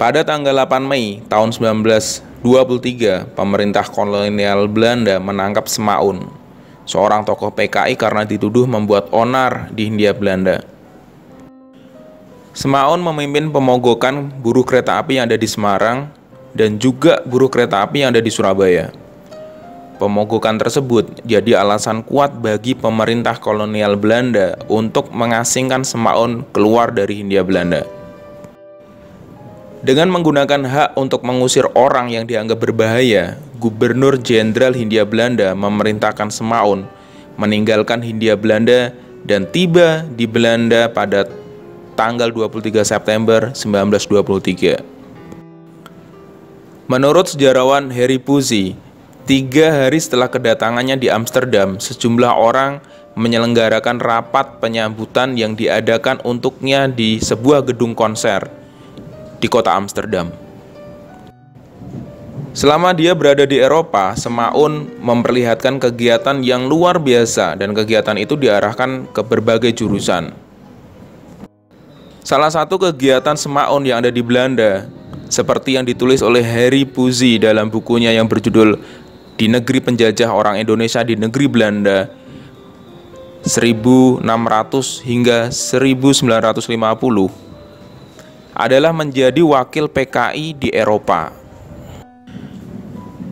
Pada tanggal 8 Mei tahun 1923, pemerintah kolonial Belanda menangkap Semaun, seorang tokoh PKI karena dituduh membuat onar di Hindia Belanda. Semaun memimpin pemogokan buruh kereta api yang ada di Semarang dan juga buruh kereta api yang ada di Surabaya. Pemogokan tersebut jadi alasan kuat bagi pemerintah kolonial Belanda untuk mengasingkan Semaun keluar dari Hindia Belanda. Dengan menggunakan hak untuk mengusir orang yang dianggap berbahaya, Gubernur Jenderal Hindia Belanda memerintahkan Semaun meninggalkan Hindia Belanda dan tiba di Belanda pada tanggal 23 September 1923. Menurut sejarawan Harry Puzy, 3 hari setelah kedatangannya di Amsterdam, sejumlah orang menyelenggarakan rapat penyambutan yang diadakan untuknya di sebuah gedung konser di kota Amsterdam. Selama dia berada di Eropa, Semaun memperlihatkan kegiatan yang luar biasa dan kegiatan itu diarahkan ke berbagai jurusan. Salah satu kegiatan Semaun yang ada di Belanda, seperti yang ditulis oleh Harry Puzy dalam bukunya yang berjudul Di Negeri Penjajah Orang Indonesia di Negeri Belanda 1600 hingga 1950, adalah menjadi wakil PKI di Eropa.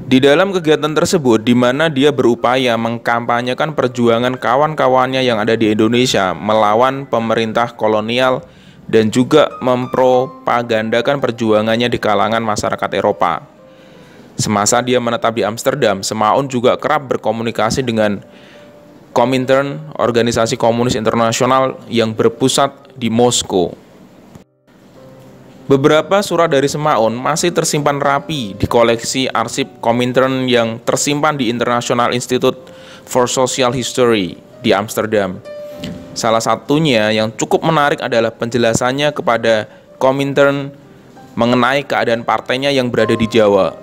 Di dalam kegiatan tersebut, di mana dia berupaya mengkampanyekan perjuangan kawan-kawannya yang ada di Indonesia melawan pemerintah kolonial dan juga mempropagandakan perjuangannya di kalangan masyarakat Eropa. Semasa dia menetap di Amsterdam, Semaun juga kerap berkomunikasi dengan Komintern, organisasi komunis internasional yang berpusat di Moskow. Beberapa surat dari Semaun masih tersimpan rapi di koleksi arsip Komintern yang tersimpan di International Institute for Social History di Amsterdam. Salah satunya yang cukup menarik adalah penjelasannya kepada Komintern mengenai keadaan partainya yang berada di Jawa.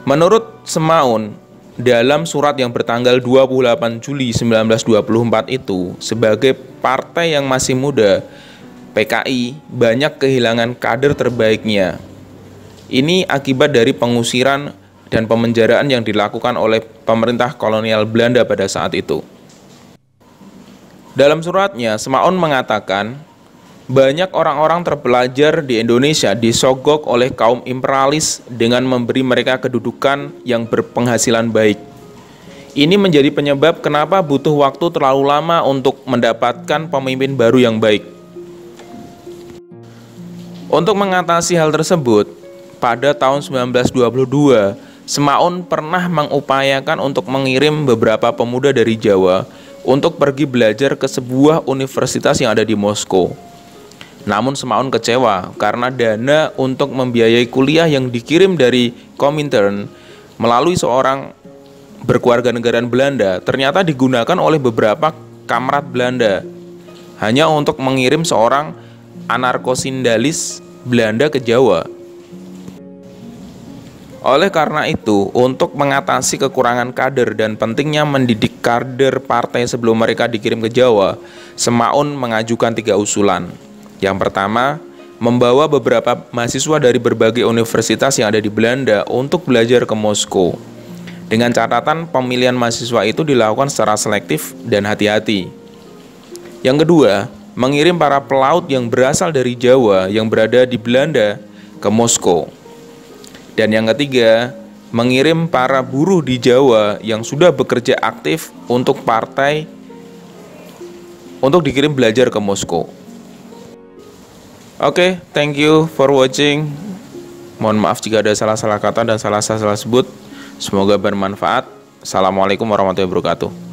Menurut Semaun, dalam surat yang bertanggal 28 Juli 1924 itu, sebagai partai yang masih muda, PKI banyak kehilangan kader terbaiknya. Ini akibat dari pengusiran dan pemenjaraan yang dilakukan oleh pemerintah kolonial Belanda pada saat itu. Dalam suratnya, Semaun mengatakan, banyak orang-orang terpelajar di Indonesia disogok oleh kaum imperialis dengan memberi mereka kedudukan yang berpenghasilan baik. Ini menjadi penyebab kenapa butuh waktu terlalu lama untuk mendapatkan pemimpin baru yang baik. Untuk mengatasi hal tersebut, pada tahun 1922, Semaun pernah mengupayakan untuk mengirim beberapa pemuda dari Jawa untuk pergi belajar ke sebuah universitas yang ada di Moskow. Namun Semaun kecewa karena dana untuk membiayai kuliah yang dikirim dari Komintern melalui seorang berkewarganegaraan Belanda ternyata digunakan oleh beberapa kamrat Belanda hanya untuk mengirim seorang anarkosindalis Belanda ke Jawa. Oleh karena itu, untuk mengatasi kekurangan kader dan pentingnya mendidik kader partai sebelum mereka dikirim ke Jawa, Semaun mengajukan 3 usulan. Yang pertama, membawa beberapa mahasiswa dari berbagai universitas yang ada di Belanda untuk belajar ke Moskow. Dengan catatan pemilihan mahasiswa itu dilakukan secara selektif dan hati-hati. Yang kedua, mengirim para pelaut yang berasal dari Jawa yang berada di Belanda ke Moskow. Dan yang ketiga, mengirim para buruh di Jawa yang sudah bekerja aktif untuk partai untuk dikirim belajar ke Moskow. Oke, thank you for watching. Mohon maaf jika ada salah-salah kata dan salah-salah sebut. Semoga bermanfaat. Assalamualaikum warahmatullahi wabarakatuh.